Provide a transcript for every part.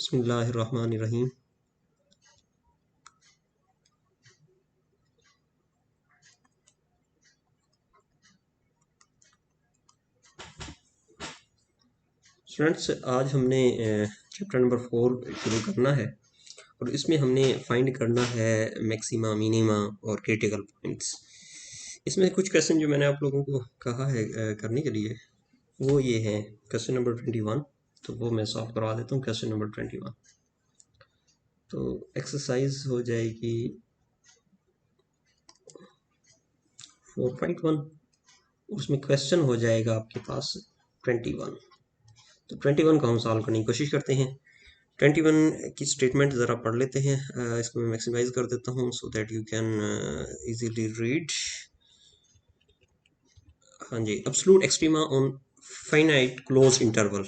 बिस्मिल्लाहिर्रहमानिर्रहीम। स्टूडेंट्स, आज हमने चैप्टर नंबर 4 शुरू करना है और इसमें हमने फाइंड करना है मैक्सिमा, मिनिमा और क्रिटिकल पॉइंट्स। इसमें कुछ क्वेश्चन जो मैंने आप लोगों को कहा है करने के लिए, वो ये है क्वेश्चन नंबर 21। तो वो मैं सॉल्व करवा देता हूँ। क्वेश्चन नंबर 21 तो एक्सरसाइज हो जाएगी 4.1। उसमें क्वेश्चन हो जाएगा आपके पास 21। तो 21 को हम सॉल्व करने की कोशिश करते हैं। 21 की स्टेटमेंट ज़रा पढ़ लेते हैं। इसको मैं मैक्सिमाइज कर देता हूँ so that you can easily read. हाँ जी, absolute extrema on finite close interval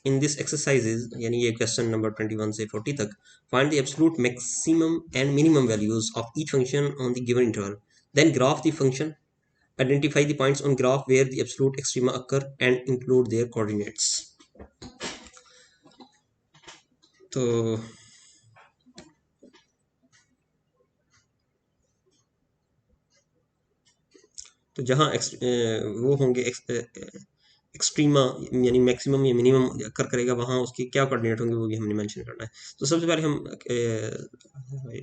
in this exercises, यानी ये क्वेश्चन नंबर 21 से 40 तक। Find the absolute maximum and minimum values of each function on the given interval, then graph the function, identify the points on graph where the absolute extrema occur and include their coordinates। तो जहाँ वो होंगे extrema यानी maximum या minimum अकर करेगा, वहाँ उसके क्या कोऑर्डिनेट होंगे वो भी हमने मेंशन करना है। तो सबसे पहले हम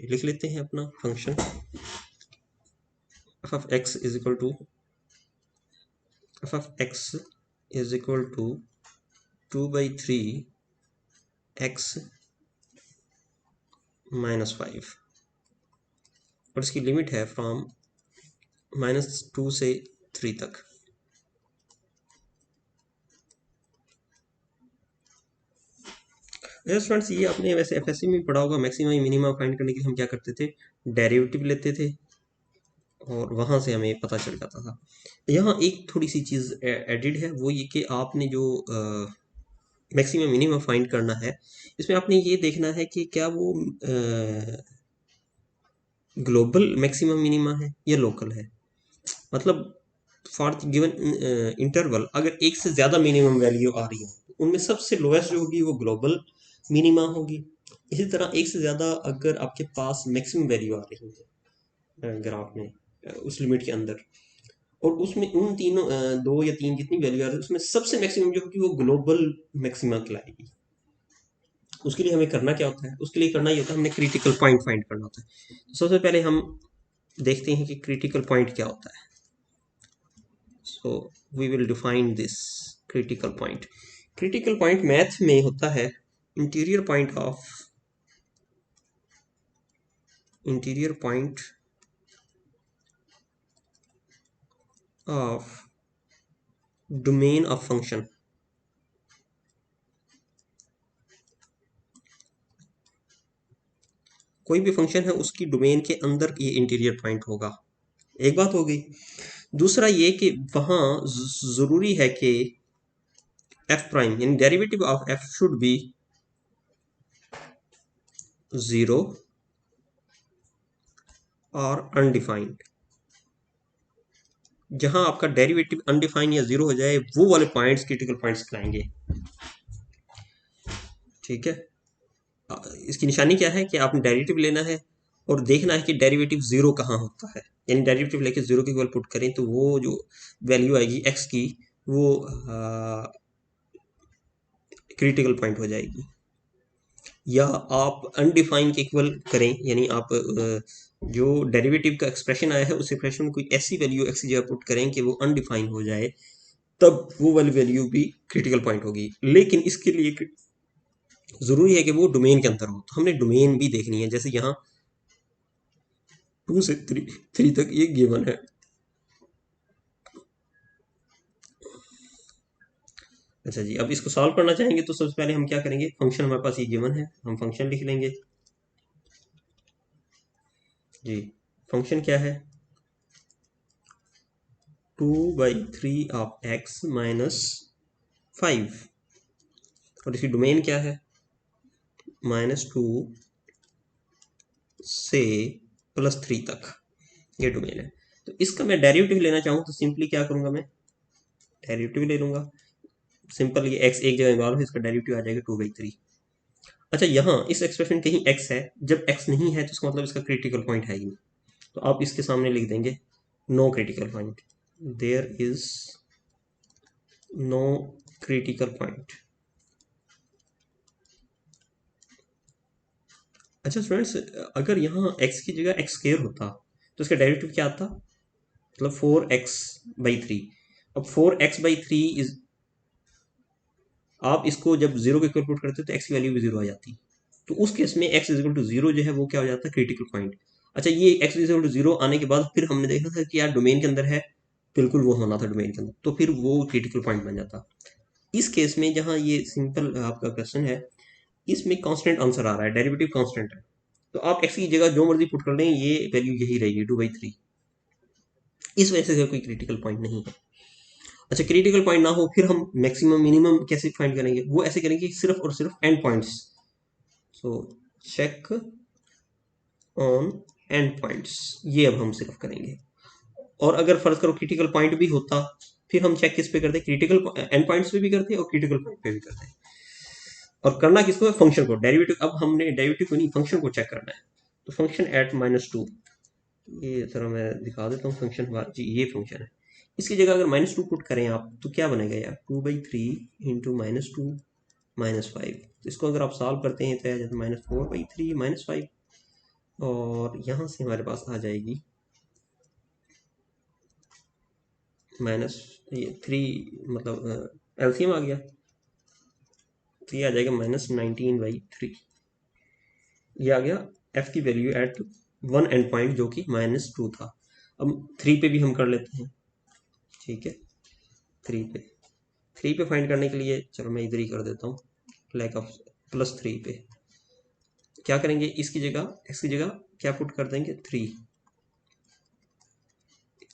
लिख लेते हैं अपना function f of x is equal to 2/3 x minus 5 और इसकी लिमिट है फ्रॉम -2 से 3 तक। स्टूडेंट्स, ये आपने वैसे एफएससी में पढ़ा होगा। मैक्सिमा मिनिमा फाइंड करने के लिए हम क्या करते थे, डेरिवेटिव लेते थे और वहां से हमें पता चल जाता था। यहाँ एक थोड़ी सी चीज़ एडिड है, वो ये कि आपने जो मैक्सिमा मिनिमा फाइंड करना है, इसमें आपने ये देखना है कि क्या वो ग्लोबल मैक्सिमम मिनिमा है या लोकल है। मतलब फॉर गिवन इंटरवल अगर एक से ज़्यादा मिनिमम वैल्यू आ रही हो, उनमें सबसे लोएस्ट जो होगी वो ग्लोबल मिनिमा होगी। इसी तरह एक से ज़्यादा अगर आपके पास मैक्सिमम वैल्यू आ रही है ग्राफ में उस लिमिट के अंदर, और उसमें उन तीनों 2 या 3 जितनी वैल्यू आ रही है उसमें सबसे मैक्सिमम जो होगी वो ग्लोबल मैक्सिमा कहलाएगी। उसके लिए हमें करना क्या होता है, उसके लिए करना ये होता है, हमने क्रिटिकल पॉइंट फाइंड करना होता है। तो सबसे पहले हम देखते हैं कि क्रिटिकल पॉइंट क्या होता है। So we will define this critical point. Critical point math में होता है interior point of domain of function. कोई भी फंक्शन है उसकी डोमेन के अंदर ये इंटीरियर पॉइंट होगा। एक बात हो गई। दूसरा ये कि वहां जरूरी है कि एफ प्राइम यानी derivative of F should be 0 और अनडिफाइंड। जहां आपका डेरिवेटिव अनडिफाइंड या 0 हो जाए, वो वाले पॉइंट्स क्रिटिकल पॉइंट्स कहलाएंगे। ठीक है, इसकी निशानी क्या है कि आपने डेरिवेटिव लेना है और देखना है कि डेरिवेटिव 0 कहाँ होता है। यानी डेरिवेटिव लेके 0 की इक्वल पुट करें तो वो जो वैल्यू आएगी x की, वो क्रिटिकल पॉइंट हो जाएगी। या आप अनडिफाइन के इक्वल करें, यानी आप जो डेरिवेटिव का एक्सप्रेशन आया है उस एक्सप्रेशन में कोई ऐसी वैल्यू x की जगह पुट करें कि वो अनडिफाइन हो जाए, तब वो वाली वैल्यू भी क्रिटिकल पॉइंट होगी। लेकिन इसके लिए जरूरी है कि वो डोमेन के अंदर हो। तो हमने डोमेन भी देखनी है, जैसे यहाँ 2 से 3 तक ये गिवन है। अच्छा जी, अब इसको सॉल्व करना चाहेंगे तो सबसे पहले हम क्या करेंगे, फंक्शन हमारे पास ये गिवन है, हम फंक्शन लिख लेंगे जी। फंक्शन क्या है, 2/3 ऑफ x माइनस 5 और इसकी डोमेन क्या है, -2 से +3 तक ये डोमेन है। तो इसका मैं डेरिवेटिव लेना चाहूँ तो सिंपली क्या करूंगा, मैं डेरिवेटिव ले लूंगा। सिंपल, ये x एक जगह इन्वॉल्व है, इसका डेरिवेटिव आ जाएगा 2/3। अच्छा, यहाँ इस एक्सप्रेशन कहीं x है, जब x नहीं है तो इसका मतलब इसका क्रिटिकल पॉइंट है ही नहीं, तो आप इसके सामने लिख देंगे no critical point, there is no critical point. अच्छा स्टूडेंट्स, अगर यहाँ x की जगह x स्क्वायर होता तो इसका डेरिवेटिव क्या आता, मतलब 4x/3। अब 4x/3 इज, आप इसको जब जीरो के इक्वल पुट करते हो तो x की वैल्यू भी जीरो आ जाती, तो उस केस में x is equal to zero जो है वो क्या हो जाता है, क्रिटिकल पॉइंट। अच्छा, ये x is equal to zero आने के बाद फिर हमने देखा था कि यार डोमेन के अंदर है, बिल्कुल वो होना था डोमेन के अंदर, तो फिर वो क्रिटिकल पॉइंट बन जाता। इस केस में जहाँ ये सिंपल आपका क्वेश्चन है, इसमें कांस्टेंट आंसर आ रहा है, डेरिवेटिव कांस्टेंट है, तो आप x की जगह जो मर्जी पुट कर लें ये वैल्यू यही रहेगी 2/3, इस वजह से कोई क्रिटिकल पॉइंट नहीं है। अच्छा, क्रिटिकल पॉइंट ना हो फिर हम मैक्सिमम मिनिमम कैसे फाइंड करेंगे, वो ऐसे करेंगे सिर्फ और सिर्फ end points, so check on end points, ये अब हम सिर्फ करेंगे। और अगर फर्ज करो क्रिटिकल पॉइंट भी होता, फिर हम चेक किस पे करते हैं, क्रिटिकल एंड पॉइंट्स पे भी करते हैं और क्रिटिकल पॉइंट पे भी करते हैं। और करना किसको है, फंक्शन को, डेरिवेटिव, अब हमने डेरिवेटिव को नहीं फंक्शन को चेक करना है, तो फंक्शन एट -2, ये जरा मैं दिखा देता हूँ फंक्शन हमारा जी, ये फंक्शन है, इसकी जगह अगर -2 पुट करें आप तो क्या बनेगा यार, 2/3 इंटू -2 -5, तो इसको अगर आप सॉल्व करते हैं तो आ जाता है -4/3 -5, और यहाँ से हमारे पास आ जाएगी माइनस ये 3, मतलब एलसीएम आ गया, तो ये आ जाएगा -19/3, ये आ गया एफ की value at one end point जो कि -2 था। अब 3 पे भी हम कर लेते हैं, ठीक है, 3 पे, 3 पे फाइंड करने के लिए चलो मैं इधर ही कर देता हूँ, लैक ऑफ +3 पे क्या करेंगे, इसकी जगह एक्स की जगह क्या पुट कर देंगे, 3,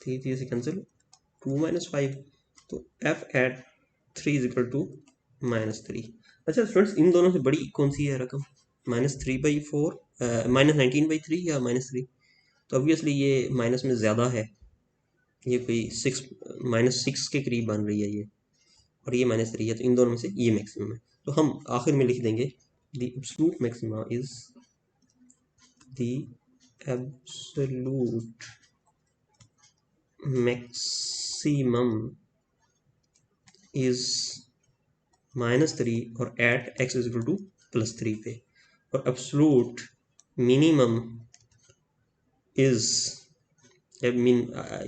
3 से कैंसिल, 2 -5, तो f at 3 is equal to -3। अच्छा स्टूडेंट्स, इन दोनों से बड़ी कौन सी है रकम, -3/4, -19/3 या -3, तो ऑब्वियसली ये माइनस में ज़्यादा है, ये कोई -6 के करीब बन रही है ये, और ये -3 है, तो इन दोनों में से ये मैक्सिमम है, तो हम आखिर में लिख देंगे the absolute maxima is the absolute maximum is -3 और at x is equal to +3 पे, और एब्सोल्यूट मिनिमम इज, मीन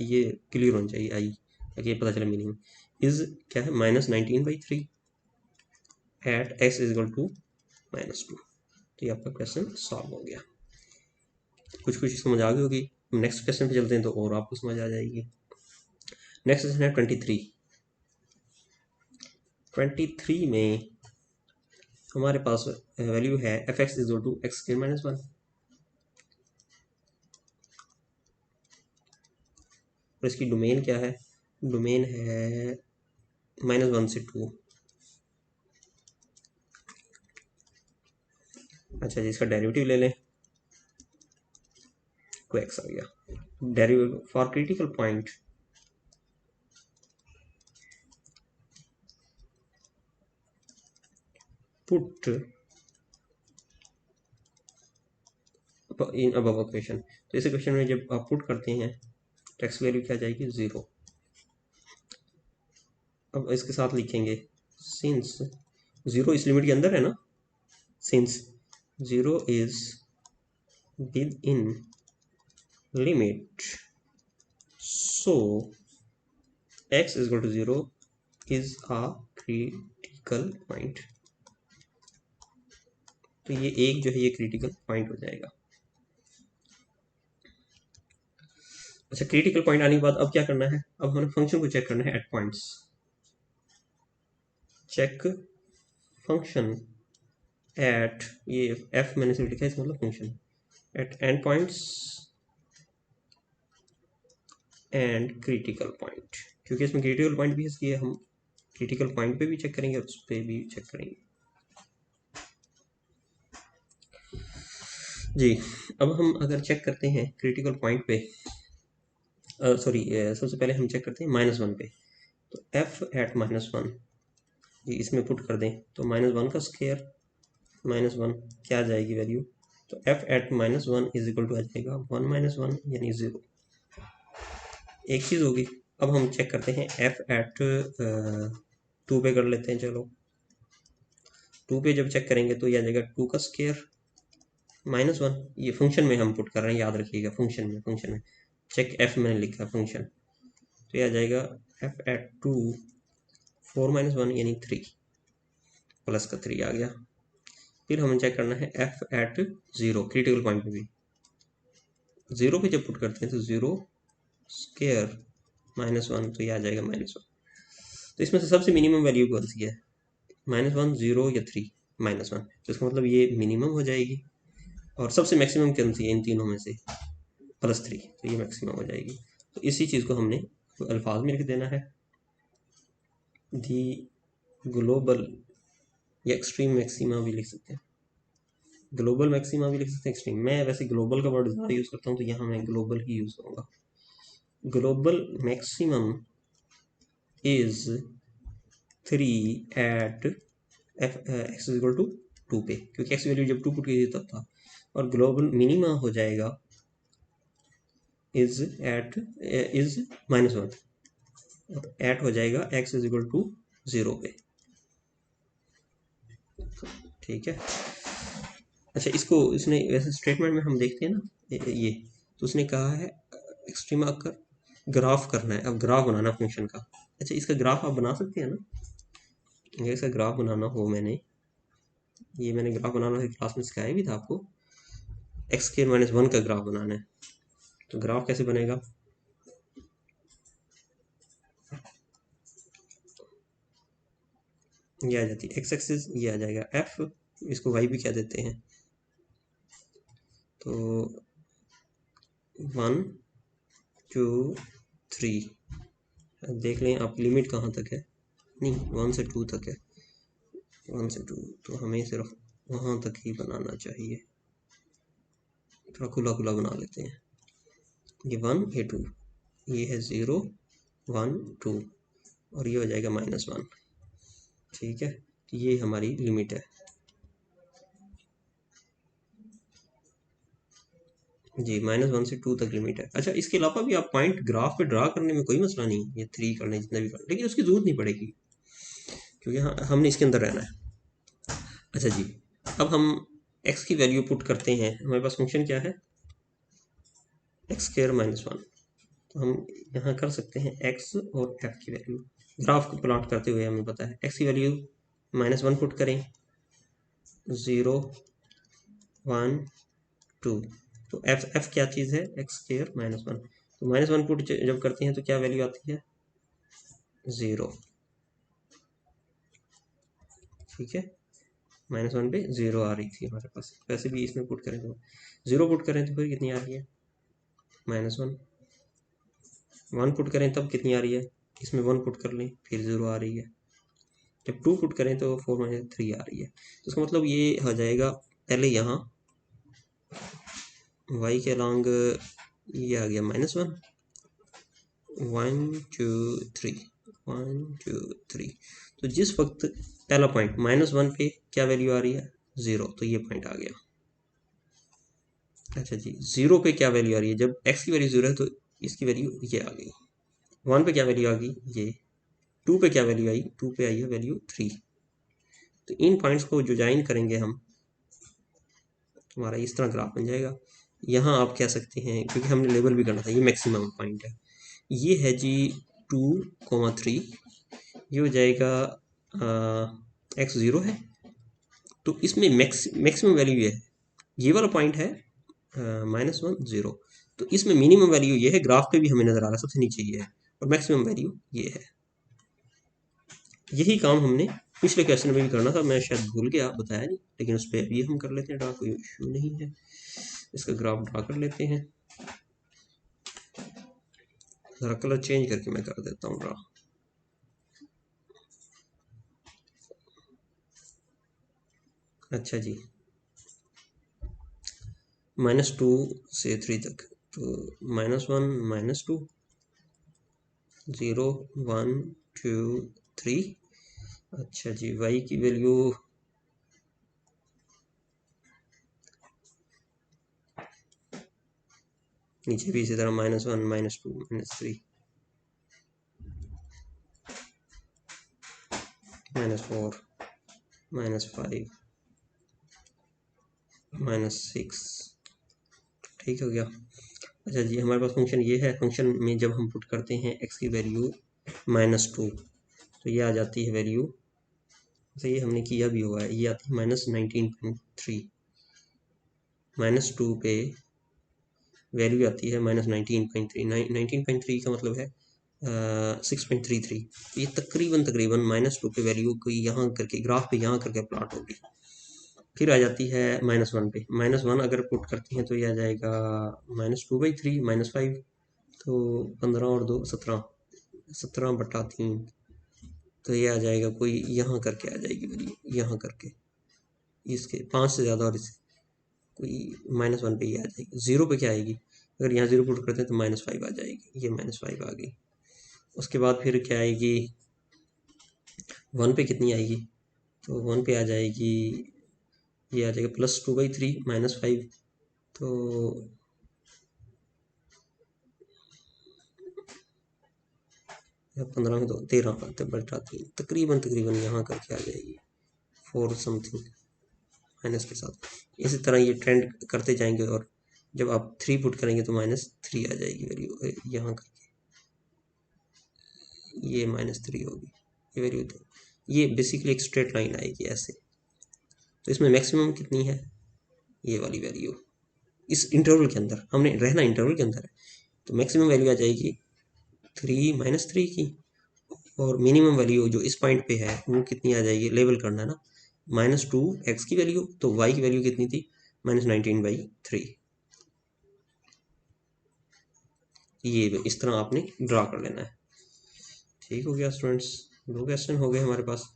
ये क्लियर होना चाहिए आई, ताकि ये पता चले मिनिमम इज क्या है, -19/3 at x is equal to -2, तो ये आपका क्वेश्चन सॉल्व हो गया। कुछ कुछ समझ आ गई होगी, नेक्स्ट क्वेश्चन पे चलते हैं तो और आपको समझ आ जाएगी। नेक्स्ट क्वेश्चन है 23 में हमारे पास वैल्यू है f(x) is equal to x² - 1, और इसकी डोमेन क्या है, डोमेन है -1 से 2। अच्छा जी, इसका डेरिवेटिव ले लें, को x आ गया, derivative for critical point put in above equation, तो इस इक्वेशन में जब आप पुट करते हैं तो x वैल्यू क्या जाएगी, 0। अब इसके साथ लिखेंगे सिंस 0 इस लिमिट के अंदर है ना, since 0 is within limit, so x is equal to 0 is a critical point, तो ये एक जो है ये क्रिटिकल पॉइंट हो जाएगा। अच्छा, क्रिटिकल पॉइंट आने के बाद अब क्या करना है, अब हमें फंक्शन को चेक करना है at points, check function at, ये एफ मैंने सिर्फ लिखा है, इसका मतलब function at end points and critical point, क्योंकि इसमें क्रिटिकल पॉइंट भी है, इसलिए हम क्रिटिकल पॉइंट पे भी चेक करेंगे और उस पर भी चेक करेंगे जी। अब हम अगर चेक करते हैं क्रिटिकल पॉइंट पे, सॉरी, सबसे पहले हम चेक करते हैं -1 पे, तो f एट -1 ये इसमें पुट कर दें, तो -1 का स्क्वायर -1 क्या आ जाएगी वैल्यू, तो f at -1 is equal to आ जाएगा 1 - 1 यानी 0, एक चीज़ होगी। अब हम चेक करते हैं f एट 2 पे कर लेते हैं, चलो 2 पे जब चेक करेंगे तो ये आ जाएगा 2 का स्क्वायर -1, ये फंक्शन में हम पुट कर रहे हैं, याद रखिएगा फंक्शन में चेक f मैंने लिखा फंक्शन, तो ये आ जाएगा f एट 2 4 - 1 यानी 3, प्लस का 3 आ गया। फिर हमें चेक करना है f एट 0 क्रिटिकल पॉइंट पे भी 0 पे जब पुट करते हैं तो 0 स्क्वायर -1, तो ये आ जाएगा -1। तो इसमें से सबसे मिनिमम वैल्यू कौन सी है, -1, 0 या 3, -1, तो इसका मतलब ये मिनिमम हो जाएगी। और सबसे मैक्सिमम कौन सी है इन तीनों में से, +3, तो ये मैक्सिमम हो जाएगी। तो इसी चीज़ को हमने अल्फाज में लिख देना है, दी ग्लोबल, या एक्सट्रीम मैक्सिमा भी लिख सकते हैं, ग्लोबल मैक्सिमा भी लिख सकते हैं, एक्सट्रीम। मैं वैसे ग्लोबल का वर्ड ज़्यादा यूज़ करता हूँ तो यहाँ मैं ग्लोबल ही यूज़ करूँगा। Global maximum is 3 at x equal to 2 पे, क्योंकि एक्स वैल्यू जब 2 पुट की थी तब था। और ग्लोबल मिनिमा हो जाएगा इज -1, और एट हो जाएगा एक्स इज इक्वल टू 0 पे, ठीक है। अच्छा, इसको इसने वैसे स्टेटमेंट में हम देखते हैं ना ये, तो उसने कहा है एक्सट्रीमा का ग्राफ करना है, अब ग्राफ बनाना फंक्शन का। अच्छा, इसका ग्राफ आप बना सकते हैं ना, अगर इसका ग्राफ बनाना हो, मैंने ग्राफ बनाना है क्लास में सिखाया भी था आपको, x² - 1 का ग्राफ बनाना है, तो ग्राफ कैसे बनेगा, ये आ जाती है एक्स एक्सिस, ये आ जाएगा f, इसको y भी कह देते हैं, तो 1 2 3, देख लें आप लिमिट कहाँ तक है, नहीं 1 से 2 तक है, 1 से 2, तो हमें सिर्फ वहाँ तक ही बनाना चाहिए, थोड़ा खुला खुला बना लेते हैं। ये 1 ये 2, ये है 0 1 2, और ये हो जाएगा -1, ठीक है। तो ये हमारी लिमिट है जी, -1 से 2 तक लिमिट है। अच्छा, इसके अलावा भी आप पॉइंट ग्राफ पे ड्रा करने में कोई मसला नहीं, ये 3 करने जितना भी करना, लेकिन उसकी जरूरत नहीं पड़ेगी क्योंकि हमने इसके अंदर रहना है। अच्छा जी, अब हम x की वैल्यू पुट करते हैं, हमारे पास फंक्शन क्या है, x² - 1, तो हम यहाँ कर सकते हैं x और f की वैल्यू, ग्राफ को प्लॉट करते हुए हमें पता है x की वैल्यू -1 पुट करें, 0 1 2, तो f क्या चीज़ है, x² - 1, तो -1 पुट जब करते हैं तो क्या वैल्यू आती है, 0, ठीक है। -1 पे 0 आ रही थी हमारे पास, वैसे भी इसमें पुट करें तो 0 पुट करें तो फिर कितनी आ रही है, -1, 1 पुट करें तब कितनी आ रही है, इसमें 1 पुट कर लें फिर 0 आ रही है, जब 2 पुट करें तो 4 - 3 आ रही है, तो इसका मतलब ये हो जाएगा, पहले यहाँ y के अलॉन्ग ये आ गया -1, 1 2 3 1 2 3, तो जिस वक्त पहला पॉइंट -1 पे क्या वैल्यू आ रही है, 0, तो ये पॉइंट आ गया। अच्छा जी, 0 पे क्या वैल्यू आ रही है, जब x की वैल्यू 0 है तो इसकी वैल्यू ये आ गई, 1 पे क्या वैल्यू आ गई ये, 2 पे क्या वैल्यू आई, 2 पे आई है वैल्यू 3, तो इन पॉइंट्स को जो ज्वाइन करेंगे हम, हमारा इस तरह ग्राफ बन जाएगा। यहाँ आप कह सकते हैं, क्योंकि हमने लेबल भी करना था, ये मैक्सिमम पॉइंट है, ये है जी 2, 3, ये हो जाएगा x 0 है, तो इसमें मैक्सिमम वैल्यू ये है, ये वाला पॉइंट है -1 0, तो इसमें मिनिमम वैल्यू ये है, ग्राफ पे भी हमें नज़र आ रहा है सबसे नीचे ये है, और मैक्सिमम वैल्यू ये है। यही काम हमने पिछले क्वेश्चन में भी करना था, मैं शायद भूल गया, बताया नहीं, लेकिन उस पर अभी हम कर लेते हैं ड्रा, कोई इशू नहीं है। इसका ग्राफ ड्रा कर लेते हैं, ज़रा कलर चेंज करके मैं कर देता हूँ ड्रा। अच्छा जी, -2 से 3 तक, तो -1 -2 0 1 2 3। अच्छा जी, y की वैल्यू नीचे भी इसी तरह -1 -2 -3 -4 -5 -6। ठीक हो गया। अच्छा जी, हमारे पास फंक्शन ये है। फंक्शन में जब हम पुट करते हैं x की वैल्यू -2 तो ये आ जाती है वैल्यू, तो ये हमने किया भी हुआ है, ये आती है -19.3। -2 पे वैल्यू आती है -19.3। 19.3 का मतलब है 6.33। ये तकरीबन तकरीबन -2 पे वैल्यू को यहाँ करके ग्राफ पे यहाँ करके प्लॉट होगी। फिर आ जाती है -1 पे। -1 अगर पुट करते हैं तो ये आ जाएगा -2/3 -5, तो 15 और 2 17, 17/3। तो ये आ जाएगा कोई यहाँ करके आ जाएगी वैल्यू, यहाँ करके इसके 5 से ज़्यादा, और इससे कोई -1 पे ही आ जाएगी। 0 पे क्या आएगी, अगर यहाँ 0 पुट करते हैं तो -5 आ जाएगी, ये -5 आ गई। उसके बाद फिर क्या आएगी, 1 पे कितनी आएगी, तो 1 पे आ जाएगी, ये आ जाएगा +2/3 -5, तो 15 में तो 13/3, तकरीबन तकरीबन यहाँ करके आ जाएगी 4 समथिंग माइनस के साथ। इसी तरह ये ट्रेंड करते जाएंगे, और जब आप 3 पुट करेंगे तो -3 आ जाएगी वैल्यू यहाँ करके, ये -3 होगी ये वैल्यू। तो ये बेसिकली एक स्ट्रेट लाइन आएगी ऐसे। तो इसमें मैक्सिमम कितनी है, ये वाली वैल्यू, इस इंटरवल के अंदर हमने रहना, इंटरवल के अंदर है, तो मैक्सिमम वैल्यू आ जाएगी 3 -3 की, और मिनिमम वैल्यू जो इस पॉइंट पे है वो कितनी आ जाएगी, लेवल करना है ना, -2 x की वैल्यू, तो y की वैल्यू कितनी थी, -19/3। ये इस तरह आपने ड्रा कर लेना है। ठीक हो गया स्टूडेंट्स, 2 क्वेश्चन हो गए हमारे पास।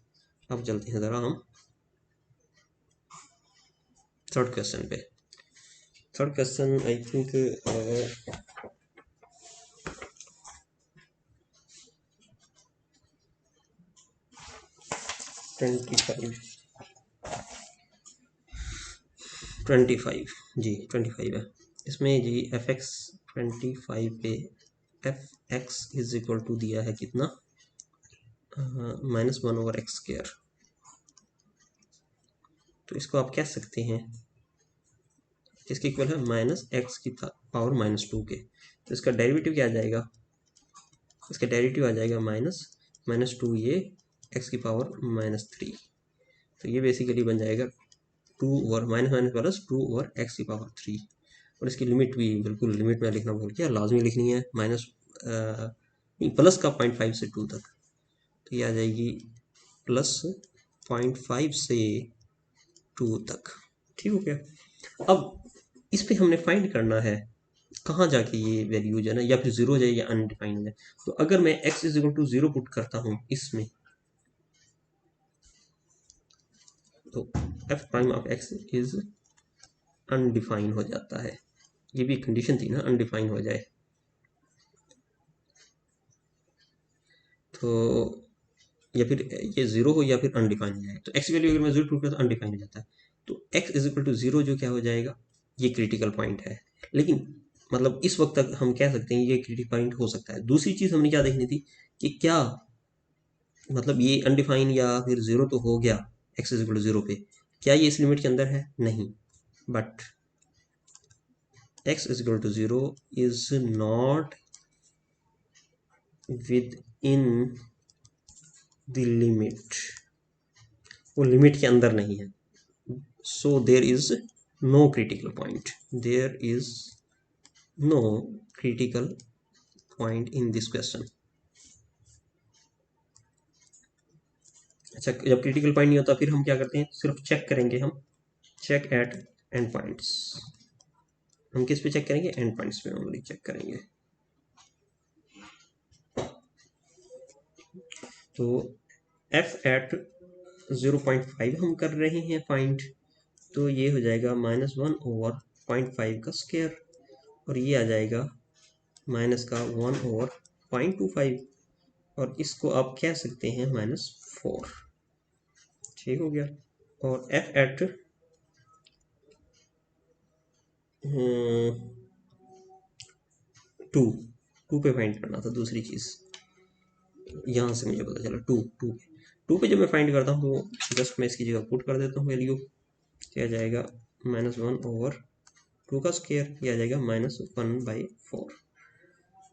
अब चलते हैं ज़रा हम थर्ड क्वेश्चन पे। थर्ड क्वेश्चन आई थिंक 25 जी 25 है। इसमें जी fx 25 पे fx इज इक्वल टू दिया है कितना, -1/x²। तो इसको आप कह सकते हैं, इसके इक्वल है -x की पावर -2 के। तो इसका डेरिवेटिव क्या आ जाएगा, इसका डेरिवेटिव आ जाएगा -2, ये x की पावर -3। तो ये बेसिकली बन जाएगा 2/-2/x की पावर 3। और इसकी लिमिट भी बिल्कुल लिमिट में लिखना भूल गया, लाजमी लिखनी है, प्लस का 0.5 से 2 तक। तो ये आ जाएगी +0.5 से 2 तक। ठीक हो गया। अब इस पे हमने फाइंड करना है कहाँ जाके ये वैल्यू जो है ना, या फिर 0 जाए या अनडिफाइंड जाए। तो अगर मैं x is equal to 0 put करता हूँ इसमें, तो f prime of x is undefined हो जाता है। ये भी कंडीशन थी ना, अनडिफाइन हो जाए। तो या फिर ये 0 हो या फिर अनडिफाइन हो जाए। तो x वैल्यू अगर मैं 0 पुट करता हूँ अनडिफाइन हो जाता है। तो x इज इक्वल टू 0 जो क्या हो जाएगा, ये क्रिटिकल पॉइंट है। लेकिन मतलब इस वक्त तक हम कह सकते हैं ये क्रिटिकल पॉइंट हो सकता है। दूसरी चीज़ हमने क्या देखनी थी कि क्या मतलब ये अनडिफाइन या फिर 0 तो हो गया x इज इक्वल टू 0 पे, क्या ये इस लिमिट के अंदर है, नहीं। But x is equal to 0 is not within the limit, वो लिमिट के अंदर नहीं है। so there is no critical point, there is no critical point in this question। अच्छा, जब क्रिटिकल पॉइंट नहीं होता फिर हम क्या करते हैं, सिर्फ चेक करेंगे, हम चेक एट एंड पॉइंट्स। हम किस पे चेक करेंगे, एंड पॉइंट्स पे ओनली चेक करेंगे। तो f एट 0.5 हम कर रहे हैं फाइंड, तो ये हो जाएगा -1/0.5 का स्क्वायर, और ये आ जाएगा माइनस का 1/0.25, और इसको आप कह सकते हैं -4। ठीक हो गया। और f एट टू टू पे फाइंड करना था दूसरी चीज़, यहाँ से मुझे पता चला टू पे जब मैं फाइंड करता हूँ तो जस्ट मैं इसकी जगह पुट कर देता हूँ वैल्यू, क्या आ जाएगा -1/2 का स्क्वायर, यह आ जाएगा -1/4।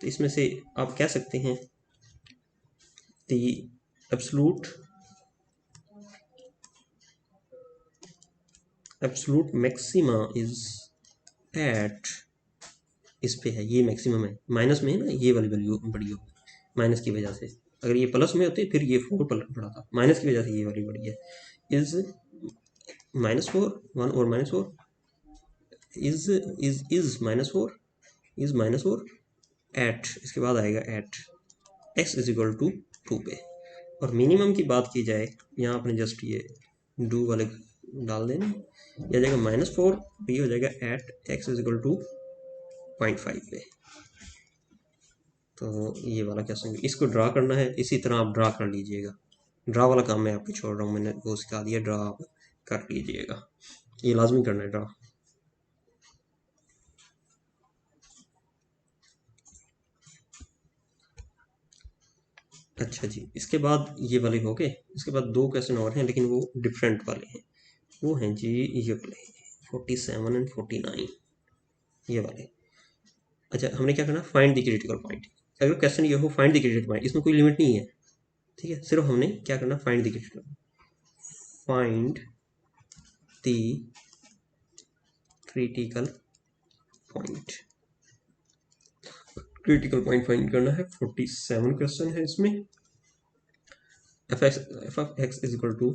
तो इसमें से आप कह सकते हैं the absolute maxima is at, इस पे है, ये मैक्सिमम है, माइनस में है ना, ये वाली वैल्यू बड़ी हो माइनस की वजह से, अगर ये प्लस में होते फिर ये 4 बड़ा था, माइनस की वजह से ये वाली बड़ी है। इज -4 1 और -4 इज -4 एट, इसके बाद आएगा at x is equal to 2 पे। और मिनिमम की बात की जाए, यहाँ आपने जस्ट ये डू वाले डाल देना, यह जाएगा -4, ये हो जाएगा at x is equal to 0.5 पे। तो ये वाला क्या समझ, इसको ड्रा करना है, इसी तरह आप ड्रा कर लीजिएगा। ड्रा वाला काम मैं आपको छोड़ रहा हूँ, मैंने वो सिखा दिया, ड्रा आप कर लीजिएगा, ये लाजमी करना है ड्रा। अच्छा जी, इसके बाद ये वाले हो गए, इसके बाद 2 क्वेश्चन और हैं लेकिन वो डिफरेंट वाले हैं, वो हैं जी ये वाले 47 एंड 49 ये वाले। अच्छा, हमने क्या करना, फाइंड द क्रिटिकल पॉइंट। अगर क्वेश्चन ये हो फाइंड द क्रिटिकल पॉइंट, इसमें कोई लिमिट नहीं है, ठीक है, सिर्फ हमने क्या करना, find the critical point find करना है। 47 क्वेश्चन है इसमें। F of x is equal to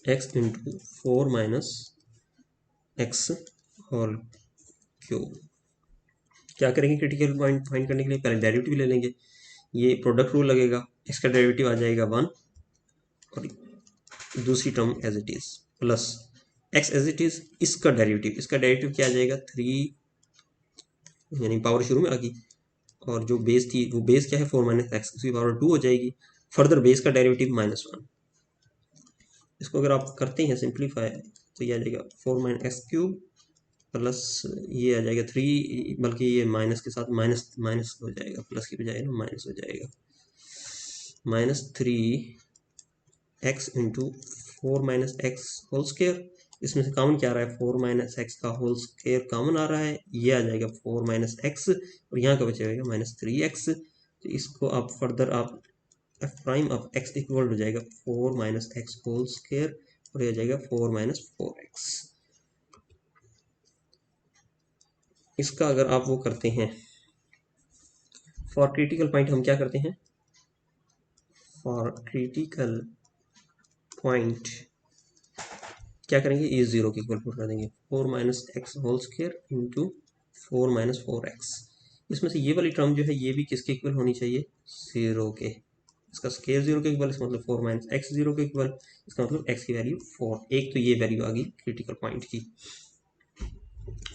x into 4 minus x whole cube. क्या करेंगे क्रिटिकल पॉइंट फाइंड करने के लिए, पहले डेरिवेटिव ले लेंगे, ये प्रोडक्ट रूल लगेगा, इसका डेरिवेटिव आ जाएगा 1 और दूसरी term as it is plus x as it is, इसका डेरिवेटिव क्या आ जाएगा 3, यानी पावर शुरू में आ गई, और जो बेस थी वो बेस क्या है 4 माइनस एक्स, उसकी पावर 2 हो जाएगी, फर्दर बेस का डेरिवेटिव -1। इसको अगर आप करते हैं सिंप्लीफाई तो ये आ जाएगा 4 माइनस एक्स क्यूब प्लस ये आ जाएगा 3, बल्कि ये माइनस के साथ माइनस माइनस हो जाएगा, प्लस की बजाय ना माइनस हो जाएगा, -3x into 4 minus x whole square. इसमें से कॉमन क्या आ रहा है, 4 माइनस एक्स का होल स्क्वायर कॉमन आ रहा है, ये आ जाएगा 4 माइनस एक्स और यहाँ का बचेगा -3x। तो इसको आप फर्दर आप F prime of x equal हो जाएगा 4 माइनस एक्स होल स्क्वायर और ये आ जाएगा 4 माइनस 4x। इसका अगर आप वो करते हैं फॉर क्रिटिकल पॉइंट, हम क्या करते हैं, फॉर क्रिटिकल पॉइंट क्या करेंगे, ये 0 के इक्वल पुट कर देंगे, 4 minus x whole square into 4 minus 4x। इसमें से ये वाली टर्म जो है ये भी किसके इक्वल होनी चाहिए, 0 के, इसका स्क्वायर 0 के इक्वल, इसका मतलब 4 माइनस एक्स 0 के इक्वल, इसका मतलब x की वैल्यू 4। एक तो ये वैल्यू आ गई क्रिटिकल पॉइंट की,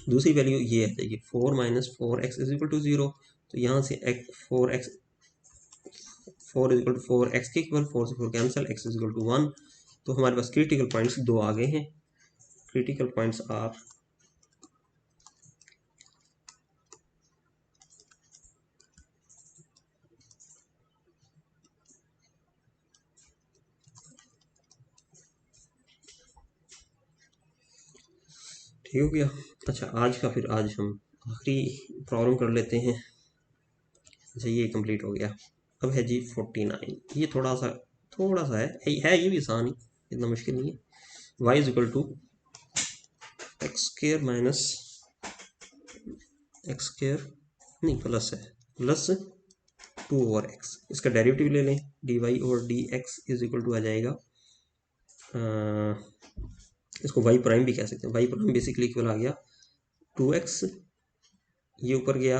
दूसरी वैल्यू ये आ जाएगी 4 minus 4x is equal to 0। तो यहाँ से 4 इज इक्वल टू 4x के इक्वल, 4 से 4 cancel, x is equal to 1। तो हमारे पास क्रिटिकल पॉइंट्स 2 आ गए हैं। क्रिटिकल पॉइंट्स आर ठीक हो गया। अच्छा, आज हम आखिरी प्रॉब्लम कर लेते हैं। अच्छा, ये कंप्लीट हो गया। अब है जी 49, ये थोड़ा सा है ये भी आसान ही, इतना मुश्किल नहीं है। y is equal to x square minus x square, नहीं प्लस है, प्लस 2 ओवर एक्स, इसका डेरिवेटिव ले लें, dy over dx is equal to आ जाएगा, इसको y प्राइम भी कह सकते हैं, y प्राइम बेसिकली इक्वल आ गया 2x, ये ऊपर गया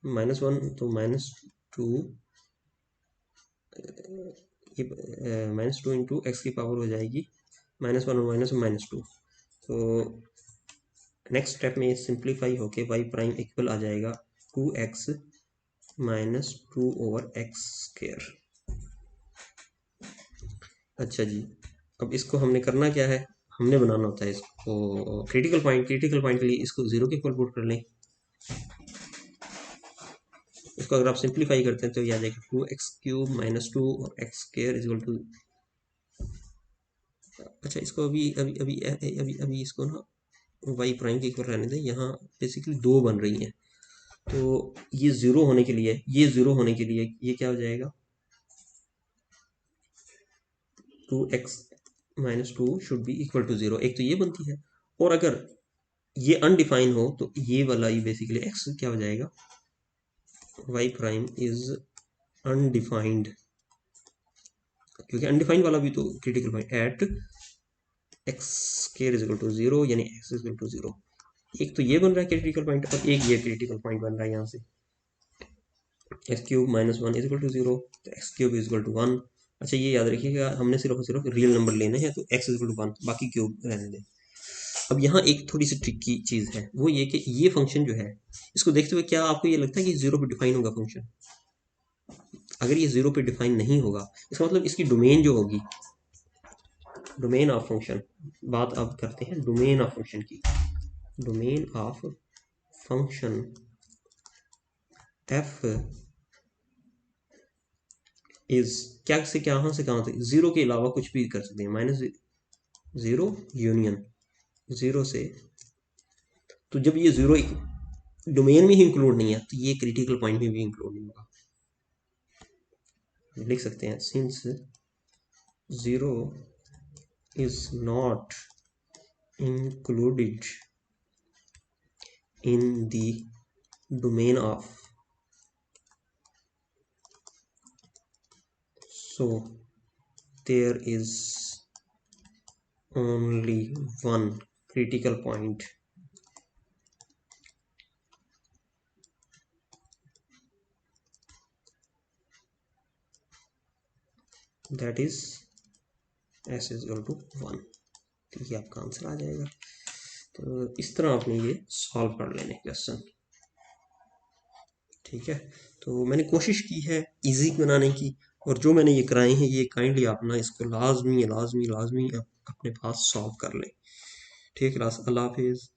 -1 तो -2, ये -2 इंटू एक्स की पावर हो जाएगी -1 और -2। तो नेक्स्ट स्टेप में सिंप्लीफाई होके y प्राइम इक्वल आ जाएगा 2x minus 2 over x square. अच्छा जी, अब इसको हमने करना क्या है, हमने बनाना होता है इसको क्रिटिकल पॉइंट के लिए इसको 0 के इक्वल पुट कर लें। इसको अगर आप सिंप्लीफाई करते हैं तो ये आ जाएगा 2x³ माइनस 2 और x² इज इक्वल टू, अच्छा इसको अभी अभी अभी अभी अभी अभी इसको ना y प्राइम के इक्वल रहने दें। यहाँ बेसिकली दो बन रही हैं, तो ये ज़ीरो होने के लिए, ये ज़ीरो होने के लिए ये क्या हो जाएगा, 2x minus 2 should be equal to 0। एक तो ये बनती है, और अगर ये अनडिफाइन हो तो ये वाला ही बेसिकली x क्या हो जाएगा, y प्राइम इज अनडिफाइंड, क्योंकि अनडिफाइंड वाला भी तो critical point at x² is equal to 0 यानी x इज इक्वल टू 0। एक तो ये बन रहा है क्रिटिकल पॉइंट और एक ये क्रिटिकल पॉइंट बन रहा है यहाँ से, x³ minus 1 is equal to 0, तो x³ इज इक्वल टू 1। अच्छा ये याद रखिएगा हमने सिर्फ और सिर्फ रियल नंबर लेने हैं, तो x इज इक्वल टू 1, बाकी क्यूब रहने दें। अब यहाँ एक थोड़ी सी ट्रिकी चीज़ है, वो ये कि ये फंक्शन जो है, इसको देखते हुए क्या आपको ये लगता है कि 0 पे डिफाइन होगा फंक्शन? अगर ये 0 पे डिफाइन नहीं होगा, इसका मतलब इसकी डोमेन जो होगी, डोमेन ऑफ फंक्शन, बात अब करते हैं डोमेन ऑफ फंक्शन की। Domain of function f is क्या से क्या, से कहाँ तक, 0 के अलावा कुछ भी कर सकते हैं, -0 यूनियन 0 से, तो जब ये 0 डोमेन में ही इंक्लूड नहीं है तो ये क्रिटिकल पॉइंट में भी इंक्लूड नहीं होगा। लिख सकते हैं since 0 is not included in the domain of, so there is only one critical point, that is s is equal to 1। तो ये आपका आंसर आ जाएगा। तो इस तरह आपने ये सॉल्व कर लेने क्वेश्चन, ठीक है। तो मैंने कोशिश की है इजी बनाने की, और जो मैंने ये कराए हैं ये काइंडली आप ना इसको लाजमी लाजमी लाजमी अपने पास सॉल्व कर लें, ठीक है। अल्लाह हाफिज़।